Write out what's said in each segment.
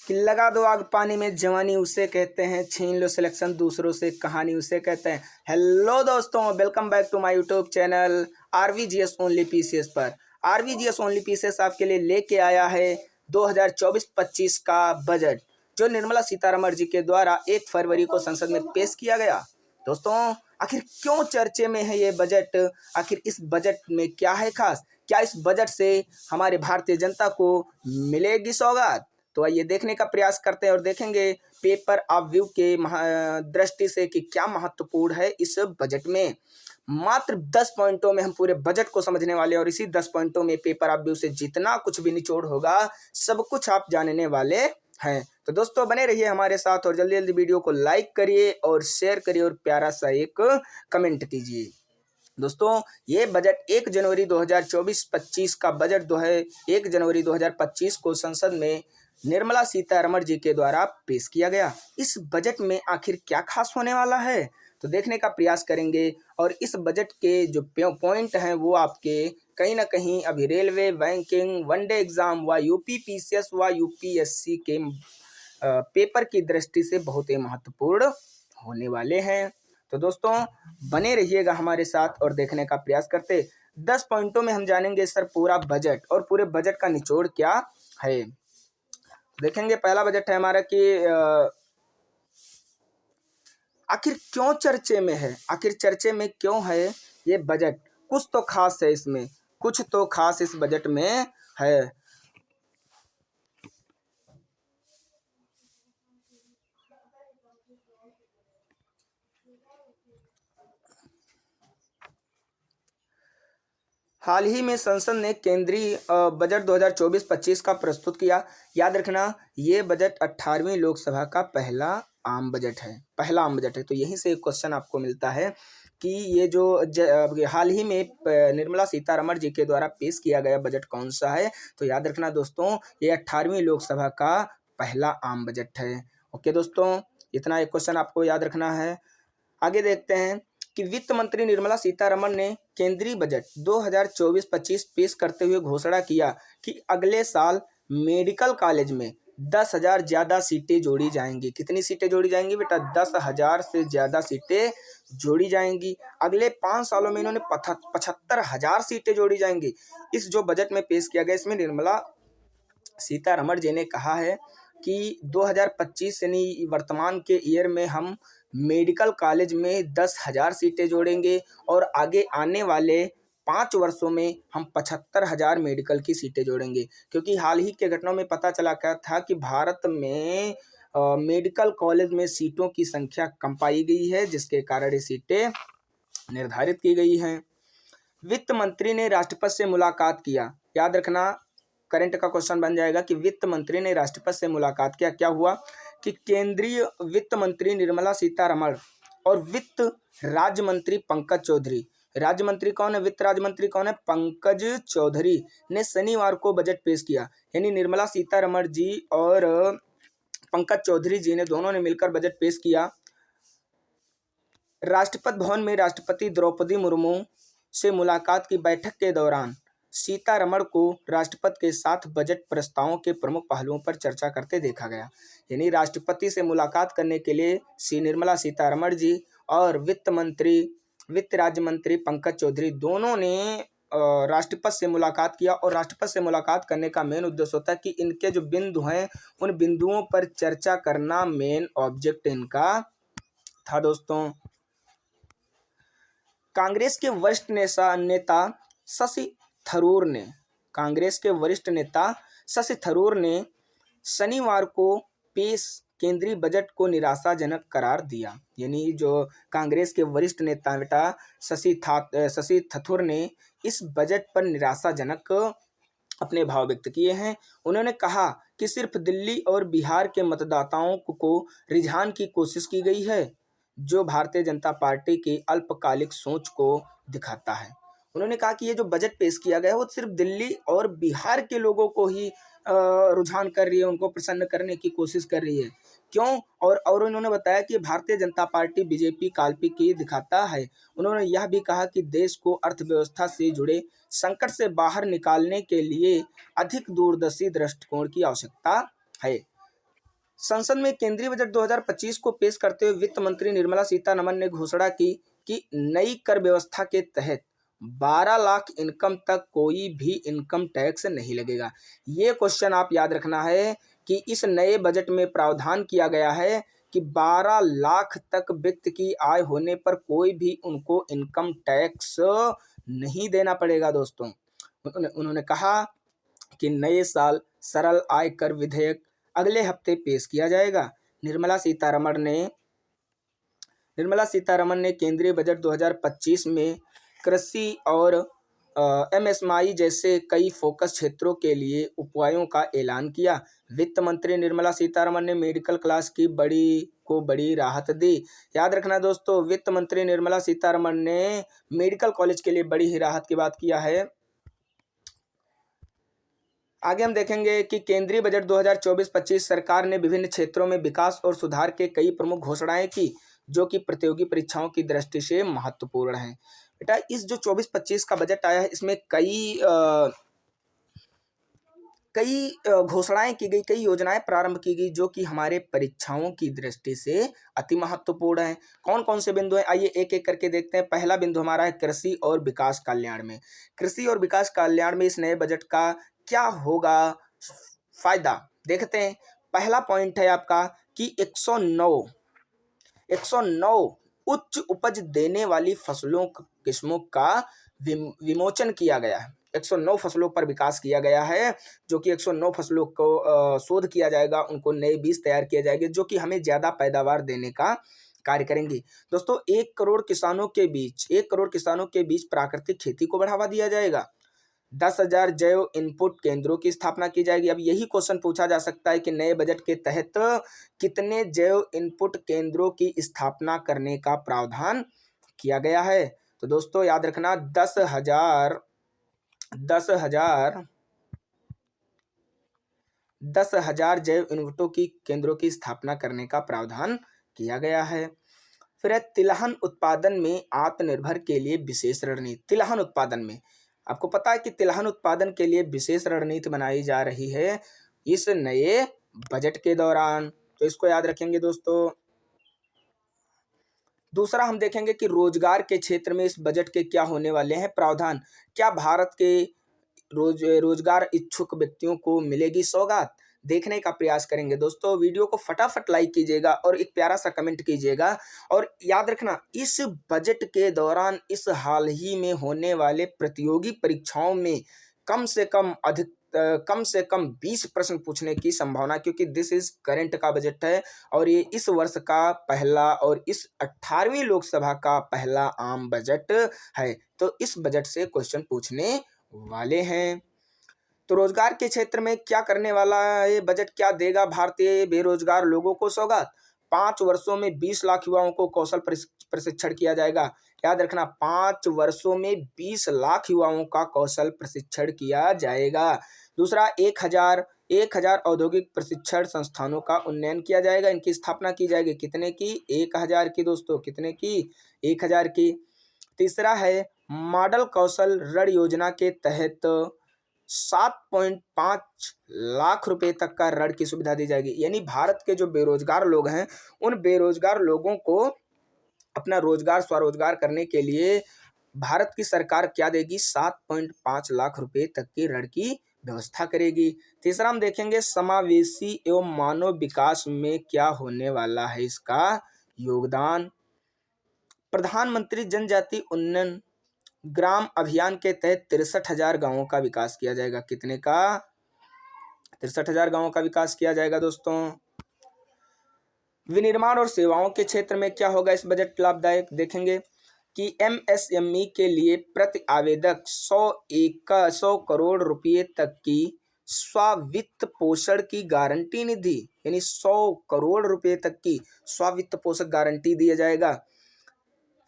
कि लगा दो आग पानी में जवानी उसे कहते हैं, छीन लो सिलेक्शन दूसरों से कहानी उसे कहते हैं। हेलो दोस्तों, welcome back to my YouTube channel RVGS only PCS पर। आरवीजीएस ओनली पीसीएस आपके लिए लेके आया है 2024-25 का बजट, जो निर्मला सीतारमण जी के द्वारा 1 फरवरी को संसद में पेश किया गया। दोस्तों, आखिर क्यों चर्चे में है ये बजट? आखिर इस बजट में क्या है खास? क्या इस बजट से हमारे भारतीय जनता को मिलेगी सौगात? तो आइए देखने का प्रयास करते हैं और देखेंगे पेपर ऑफ व्यू के दृष्टि से कि क्या महत्वपूर्ण है इस बजट में। मात्र 10 पॉइंटों में हम पूरे बजट को समझने वाले, और इसी 10 पॉइंटों में पेपर ऑफ व्यू से जितना कुछ भी निचोड़ होगा सब कुछ आप जानने वाले हैं। तो दोस्तों, बने रहिए हमारे साथ और जल्दी जल्दी वीडियो को लाइक करिए और शेयर करिए और प्यारा सा एक कमेंट कीजिए। दोस्तों, ये बजट 1 जनवरी 2024-25 का बजट जो है 1 जनवरी 2025 को संसद में निर्मला सीतारमण जी के द्वारा पेश किया गया। इस बजट में आखिर क्या खास होने वाला है, तो देखने का प्रयास करेंगे। और इस बजट के जो पॉइंट हैं वो आपके कहीं ना कहीं अभी रेलवे, बैंकिंग, वनडे एग्जाम व यूपी पीसीएस व यूपीएससी के पेपर की दृष्टि से बहुत ही महत्वपूर्ण होने वाले हैं। तो दोस्तों, बने रहिएगा हमारे साथ और देखने का प्रयास करते। 10 पॉइंटों में हम जानेंगे सर पूरा बजट और पूरे बजट का निचोड़ क्या है। देखेंगे, पहला बजट है हमारा कि आखिर क्यों चर्चे में है, आखिर चर्चे में क्यों है ये बजट। कुछ तो खास है इसमें, कुछ तो खास इस बजट में है। हाल ही में संसद ने केंद्रीय बजट 2024-25 का प्रस्तुत किया। याद रखना, ये बजट 18वीं लोकसभा का पहला आम बजट है। तो यहीं से एक क्वेश्चन आपको मिलता है कि ये जो हाल ही में निर्मला सीतारमण जी के द्वारा पेश किया गया बजट कौन सा है। तो याद रखना दोस्तों, ये 18वीं लोकसभा का पहला आम बजट है। ओके दोस्तों, इतना एक क्वेश्चन आपको याद रखना है। आगे देखते हैं कि वित्त मंत्री निर्मला सीतारमण ने केंद्रीय बजट 2024-25 पेश करते हुए घोषणा किया कि अगले साल मेडिकल कॉलेज में 10,000 ज़्यादा सीटें जोड़ी जाएंगी। कितनी सीटें जोड़ी जाएंगी बेटा? 10,000 से ज़्यादा सीटें जोड़ी जाएंगी। अगले 5 सालों में इन्होंने 75,000 सीटें जोड़ी जाएंगी। इस जो बजट में पेश किया गया, इसमें निर्मला सीतारमण जी ने कहा है कि 2025 यानी वर्तमान के ईयर में हम मेडिकल कॉलेज में 10,000 सीटें जोड़ेंगे और आगे आने वाले 5 वर्षों में हम 75,000 मेडिकल की सीटें जोड़ेंगे। क्योंकि हाल ही के घटनाओं में पता चला क्या था कि भारत में मेडिकल कॉलेज में सीटों की संख्या कम पाई गई है, जिसके कारण ये सीटें निर्धारित की गई हैं। वित्त मंत्री ने राष्ट्रपति से मुलाकात किया। याद रखना, करंट का क्वेश्चन बन जाएगा कि वित्त मंत्री ने राष्ट्रपति से मुलाकात किया। क्या हुआ कि केंद्रीय वित्त मंत्री निर्मला सीतारमण और वित्त राज्य मंत्री पंकज चौधरी, राज्य मंत्री कौन है? वित्त राज्य मंत्री कौन है? पंकज चौधरी ने शनिवार को बजट पेश किया। यानी निर्मला सीतारमण जी और पंकज चौधरी जी ने दोनों ने मिलकर बजट पेश किया। राष्ट्रपति भवन में राष्ट्रपति द्रौपदी मुर्मू से मुलाकात की बैठक के दौरान सीतारमण को राष्ट्रपति के साथ बजट प्रस्तावों के प्रमुख पहलुओं पर चर्चा करते देखा गया। यानी राष्ट्रपति से मुलाकात करने के लिए श्री निर्मला सीतारमण जी और वित्त राज्य मंत्री पंकज चौधरी दोनों ने राष्ट्रपति से मुलाकात किया। और राष्ट्रपति से मुलाकात करने का मेन उद्देश्य होता है कि इनके जो बिंदु हैं उन बिंदुओं पर चर्चा करना मेन ऑब्जेक्ट इनका था। दोस्तों, कांग्रेस के वरिष्ठ नेता शशि थरूर ने शनिवार को पेश केंद्रीय बजट को निराशाजनक करार दिया। यानी जो कांग्रेस के वरिष्ठ नेता बेटा शशि थरूर ने इस बजट पर निराशाजनक अपने भाव व्यक्त किए हैं। उन्होंने कहा कि सिर्फ दिल्ली और बिहार के मतदाताओं को रिझाने की कोशिश की गई है, जो भारतीय जनता पार्टी की अल्पकालिक सोच को दिखाता है। उन्होंने कहा कि ये जो बजट पेश किया गया है वो सिर्फ दिल्ली और बिहार के लोगों को ही रुझान कर रही है, उनको प्रसन्न करने की कोशिश कर रही है। क्यों? और उन्होंने बताया कि भारतीय जनता पार्टी बीजेपी काल्पनिक दिखाता है। उन्होंने यह भी कहा कि देश को अर्थव्यवस्था से जुड़े संकट से बाहर निकालने के लिए अधिक दूरदर्शी दृष्टिकोण की आवश्यकता है। संसद में केंद्रीय बजट 2025 को पेश करते हुए वित्त मंत्री निर्मला सीतारमण ने घोषणा की कि नई कर व्यवस्था के तहत 12 लाख इनकम तक कोई भी इनकम टैक्स नहीं लगेगा। ये क्वेश्चन आप याद रखना है कि इस नए बजट में प्रावधान किया गया है कि 12 लाख तक व्यक्ति की आय होने पर कोई भी उनको इनकम टैक्स नहीं देना पड़ेगा। दोस्तों, उन्होंने कहा कि नए साल सरल आय कर विधेयक अगले हफ्ते पेश किया जाएगा। निर्मला सीतारमण ने केंद्रीय बजट 2025 में कृषि और एमएसएमई जैसे कई फोकस क्षेत्रों के लिए उपायों का ऐलान किया। वित्त मंत्री निर्मला सीतारमण ने मेडिकल क्लास की बड़ी राहत दी। याद रखना दोस्तों, वित्त मंत्री निर्मला सीतारमण ने मेडिकल कॉलेज के लिए बड़ी ही राहत की बात किया है। आगे हम देखेंगे कि केंद्रीय बजट 2024-25 सरकार ने विभिन्न क्षेत्रों में विकास और सुधार के कई प्रमुख घोषणाएं की, जो कि प्रतियोगी परीक्षाओं की दृष्टि से महत्वपूर्ण हैं। बेटा, इस जो 24-25 का बजट आया है, इसमें कई घोषणाएं की गई, कई योजनाएं प्रारंभ की गई, जो कि हमारे परीक्षाओं की दृष्टि से अति महत्वपूर्ण है। कौन कौन से बिंदु हैं, आइए एक एक करके देखते हैं। पहला बिंदु हमारा है कृषि और विकास कल्याण में। कृषि और विकास कल्याण में इस नए बजट का क्या होगा फायदा, देखते हैं। पहला पॉइंट है आपका कि 109 उच्च उपज देने वाली फसलों किस्मों का विमोचन किया गया है। 109 फसलों पर विकास किया गया है, जो कि 109 फसलों को शोध किया जाएगा, उनको नए बीज तैयार किए जाएंगे, जो कि हमें ज़्यादा पैदावार देने का कार्य करेंगी। दोस्तों, 1 करोड़ किसानों के बीच प्राकृतिक खेती को बढ़ावा दिया जाएगा। 10,000 जैव इनपुट केंद्रों की स्थापना की जाएगी। अब यही क्वेश्चन पूछा जा सकता है कि नए बजट के तहत कितने जैव इनपुट केंद्रों की स्थापना करने का प्रावधान किया गया है। तो दोस्तों याद रखना, 10,000 जैव इनपुटों की केंद्रों की स्थापना करने का प्रावधान किया गया है। फिर है तिलहन उत्पादन में आत्मनिर्भर के लिए विशेष रणनीति। तिलहन उत्पादन में आपको पता है कि तिलहन उत्पादन के लिए विशेष रणनीति बनाई जा रही है इस नए बजट के दौरान, तो इसको याद रखेंगे दोस्तों। दूसरा हम देखेंगे कि रोजगार के क्षेत्र में इस बजट के क्या होने वाले हैं प्रावधान। क्या भारत के रोजगार इच्छुक व्यक्तियों को मिलेगी सौगात, देखने का प्रयास करेंगे। दोस्तों, वीडियो को फटाफट लाइक कीजिएगा और एक प्यारा सा कमेंट कीजिएगा। और याद रखना, इस बजट के दौरान इस हाल ही में होने वाले प्रतियोगी परीक्षाओं में कम से कम 20 प्रश्न पूछने की संभावना, क्योंकि दिस इज करंट का बजट है और ये इस वर्ष का पहला और इस 18वीं लोकसभा का पहला आम बजट है, तो इस बजट से क्वेश्चन पूछने वाले हैं। तो रोजगार के क्षेत्र में क्या करने वाला है ये बजट, क्या देगा भारतीय बेरोजगार लोगों को सौगात। 5 वर्षों में 20 लाख युवाओं को कौशल प्रशिक्षण किया जाएगा। याद रखना, 5 वर्षों में 20 लाख युवाओं का कौशल प्रशिक्षण किया जाएगा। दूसरा, 1,000 औद्योगिक प्रशिक्षण संस्थानों का उन्नयन किया जाएगा, इनकी स्थापना की जाएगी। कितने की? 1,000 की। दोस्तों, कितने की? 1,000 की। तीसरा है मॉडल कौशल ऋण योजना के तहत 7.5 लाख रुपए तक का ऋण की सुविधा दी जाएगी। यानी भारत के जो बेरोजगार लोग हैं, उन बेरोजगार लोगों को अपना रोजगार स्वरोजगार करने के लिए भारत की सरकार क्या देगी? 7.5 लाख रुपए तक की ऋण की व्यवस्था करेगी। तीसरा हम देखेंगे समावेशी एवं मानव विकास में क्या होने वाला है इसका योगदान। प्रधानमंत्री जनजाति उन्नयन ग्राम अभियान के तहत 63,000 गांवों का विकास किया जाएगा। कितने का? 63,000 गांवों का विकास किया जाएगा। दोस्तों, विनिर्माण और सेवाओं के क्षेत्र में क्या होगा इस बजट लाभदायक, देखेंगे कि एमएसएमई के लिए प्रति आवेदक 100 करोड़ रुपए तक की स्वावित्त पोषण की गारंटी निधि, यानी 100 करोड़ रुपए तक की स्वावित्त पोषण गारंटी दिया जाएगा।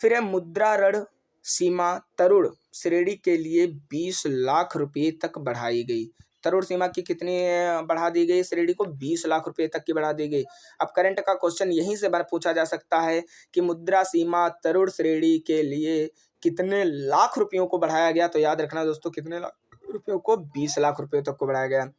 फिर है मुद्रा ऋण सीमा तरुण श्रेणी के लिए 20 लाख रुपए तक बढ़ाई गई। तरुण सीमा की कितनी बढ़ा दी गई? श्रेणी को 20 लाख रुपए तक की बढ़ा दी गई। अब करंट का क्वेश्चन यहीं से पूछा जा सकता है कि मुद्रा सीमा तरुण श्रेणी के लिए कितने लाख रुपयों को बढ़ाया गया। तो याद रखना दोस्तों, कितने लाख रुपयों को? 20 लाख रुपए तक को बढ़ाया गया।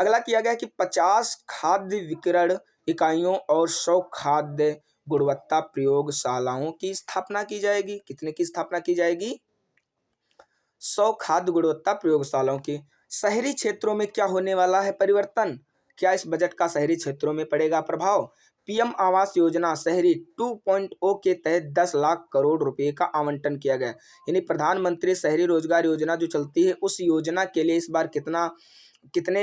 अगला किया गया कि 50 खाद्य विकिरण इकाइयों और 100 खाद्य गुणवत्ता प्रयोगशालाओं की स्थापना की जाएगी। कितने की स्थापना की जाएगी? 100 खाद्य गुणवत्ता प्रयोगशालाओं की। शहरी क्षेत्रों में क्या होने वाला है परिवर्तन? क्या इस बजट का शहरी क्षेत्रों में पड़ेगा प्रभाव? पीएम आवास योजना शहरी 2.0 के तहत 10 लाख करोड़ रुपए का आवंटन किया गया। यानी प्रधानमंत्री शहरी रोजगार योजना जो चलती है, उस योजना के लिए इस बार कितने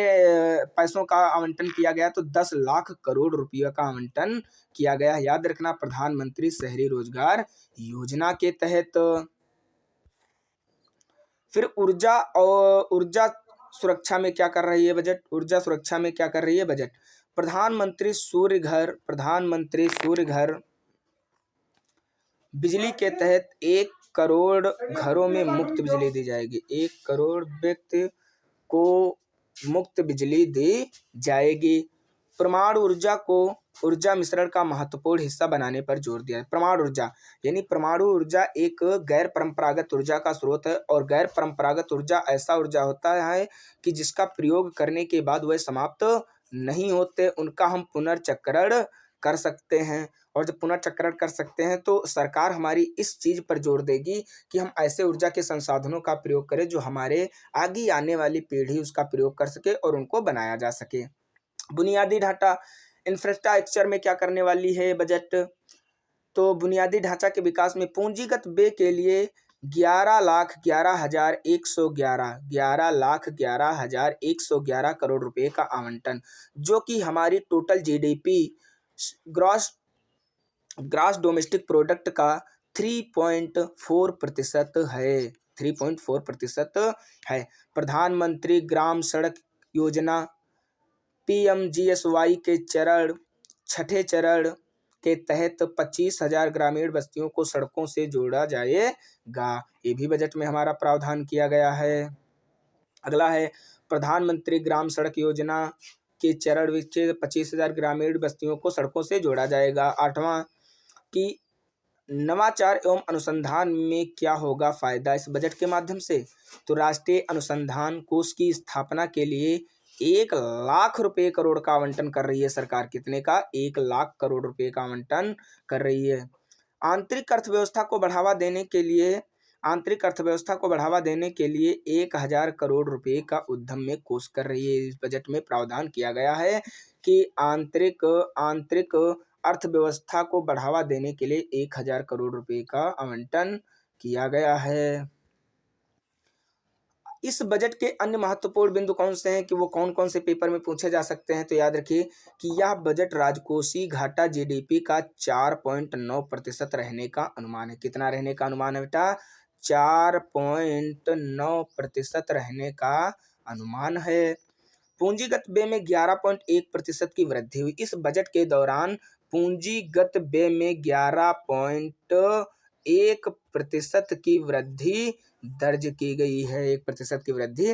पैसों का आवंटन किया गया? तो 10 लाख करोड़ रुपये का आवंटन किया गया। याद रखना, प्रधानमंत्री शहरी रोजगार योजना के तहत। फिर ऊर्जा सुरक्षा में क्या कर रही है बजट? ऊर्जा सुरक्षा में क्या कर रही है बजट? प्रधानमंत्री सूर्य घर बिजली के तहत 1 करोड़ घरों में मुफ्त बिजली दी जाएगी। 1 करोड़ व्यक्ति को मुफ्त बिजली दी जाएगी। परमाणु ऊर्जा को ऊर्जा मिश्रण का महत्वपूर्ण हिस्सा बनाने पर जोर दिया है। परमाणु ऊर्जा यानी परमाणु ऊर्जा एक गैर परंपरागत ऊर्जा का स्रोत है, और गैर परंपरागत ऊर्जा ऐसा ऊर्जा होता है कि जिसका प्रयोग करने के बाद वह समाप्त नहीं होते, उनका हम पुनर्चक्रण कर सकते हैं। और जब पुनर्चक्रण कर सकते हैं तो सरकार हमारी इस चीज पर जोर देगी कि हम ऐसे ऊर्जा के संसाधनों का प्रयोग करें जो हमारे आगे आने वाली पीढ़ी उसका प्रयोग कर सके और उनको बनाया जा सके। बुनियादी ढांचा इंफ्रास्ट्रक्चर में क्या करने वाली है बजट? तो बुनियादी ढांचा के विकास में पूंजीगत व्यय के लिए 11,11,111 करोड़ रुपए का आवंटन, जो कि हमारी total GDP gross gross domestic product का 3.4% है। 3.4% है। प्रधानमंत्री ग्राम सड़क योजना पीएमजीएसवाई के छठे चरण के तहत 25,000 ग्रामीण बस्तियों को सड़कों से जोड़ा जाएगा। ये भी बजट में हमारा प्रावधान किया गया है। अगला है प्रधानमंत्री ग्राम सड़क योजना के चरण विच 25,000 ग्रामीण बस्तियों को सड़कों से जोड़ा जाएगा। 8वां कि नवाचार एवं अनुसंधान में क्या होगा फायदा इस बजट के माध्यम से? तो राष्ट्रीय अनुसंधान कोष की स्थापना के लिए 1 लाख रुपए करोड़ का आवंटन कर रही है सरकार। कितने का? 1 लाख करोड़ रुपए का आवंटन कर रही है। आंतरिक अर्थव्यवस्था को बढ़ावा देने के लिए 1,000 करोड़ रुपए का उद्यम में कोष कर रही है। इस बजट में प्रावधान किया गया है कि आंतरिक अर्थव्यवस्था को बढ़ावा देने के लिए 1,000 करोड़ रुपए का आवंटन किया गया है। इस बजट के अन्य महत्वपूर्ण बिंदु कौन से हैं कि वो कौन कौन से पेपर में पूछे जा सकते हैं? तो याद रखिए कि यह बजट राजकोषीय घाटा जीडीपी का 4.9% रहने का अनुमान है। कितना रहने का अनुमान है बेटा? 4.9% रहने का अनुमान है। पूंजीगत व्यय में 11.1% की वृद्धि हुई। इस बजट के दौरान पूंजीगत व्यय में 11.1% की वृद्धि दर्ज की गई है। 1% की वृद्धि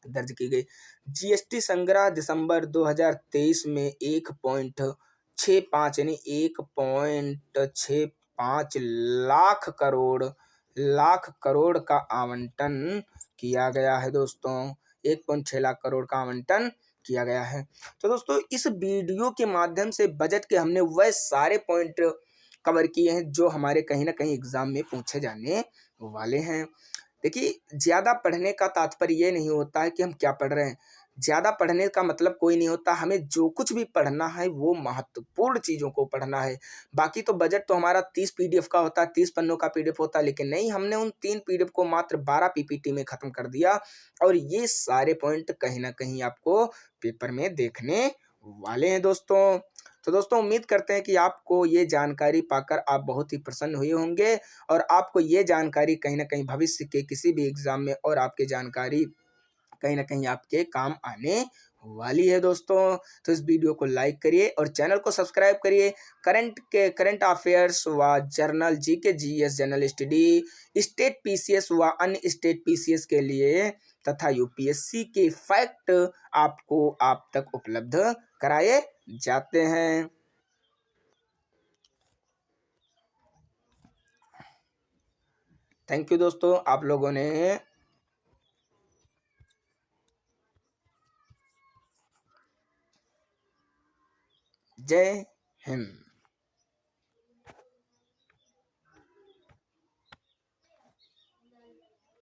दर्ज की गई। जीएसटी संग्रह दिसंबर 2023 में 1.65 यानी 1.65 लाख करोड़ का आवंटन किया गया है दोस्तों। 1.6 लाख करोड़ का आवंटन किया गया है। तो दोस्तों इस वीडियो के माध्यम से बजट के हमने वह सारे पॉइंट कवर किए हैं जो हमारे कहीं ना कहीं एग्जाम में पूछे जाने वाले हैं। देखिए, ज़्यादा पढ़ने का तात्पर्य ये नहीं होता है कि हम क्या पढ़ रहे हैं। ज़्यादा पढ़ने का मतलब कोई नहीं होता, हमें जो कुछ भी पढ़ना है वो महत्वपूर्ण चीज़ों को पढ़ना है। बाकी तो बजट तो हमारा 30 पीडीएफ का होता है, 30 पन्नों का पीडीएफ होता है, लेकिन नहीं, हमने उन 3 पीडीएफ को मात्र 12 पीपीटी में ख़त्म कर दिया। और ये सारे पॉइंट कहीं ना कहीं आपको पेपर में देखने वाले हैं दोस्तों। तो दोस्तों उम्मीद करते हैं कि आपको ये जानकारी पाकर आप बहुत ही प्रसन्न हुए होंगे, और आपको ये जानकारी कहीं ना कहीं भविष्य के किसी भी एग्जाम में और आपकी जानकारी कहीं ना कहीं आपके काम आने वाली है दोस्तों। तो इस वीडियो को लाइक करिए और चैनल को सब्सक्राइब करिए। करंट अफेयर्स व journal GK GS general study, state PCS व अन्य स्टेट पीसीएस के लिए तथा यूपीएससी के फैक्ट आपको आप तक उपलब्ध कराए जाते हैं। थैंक यू दोस्तों, आप लोगों ने जय हिंद।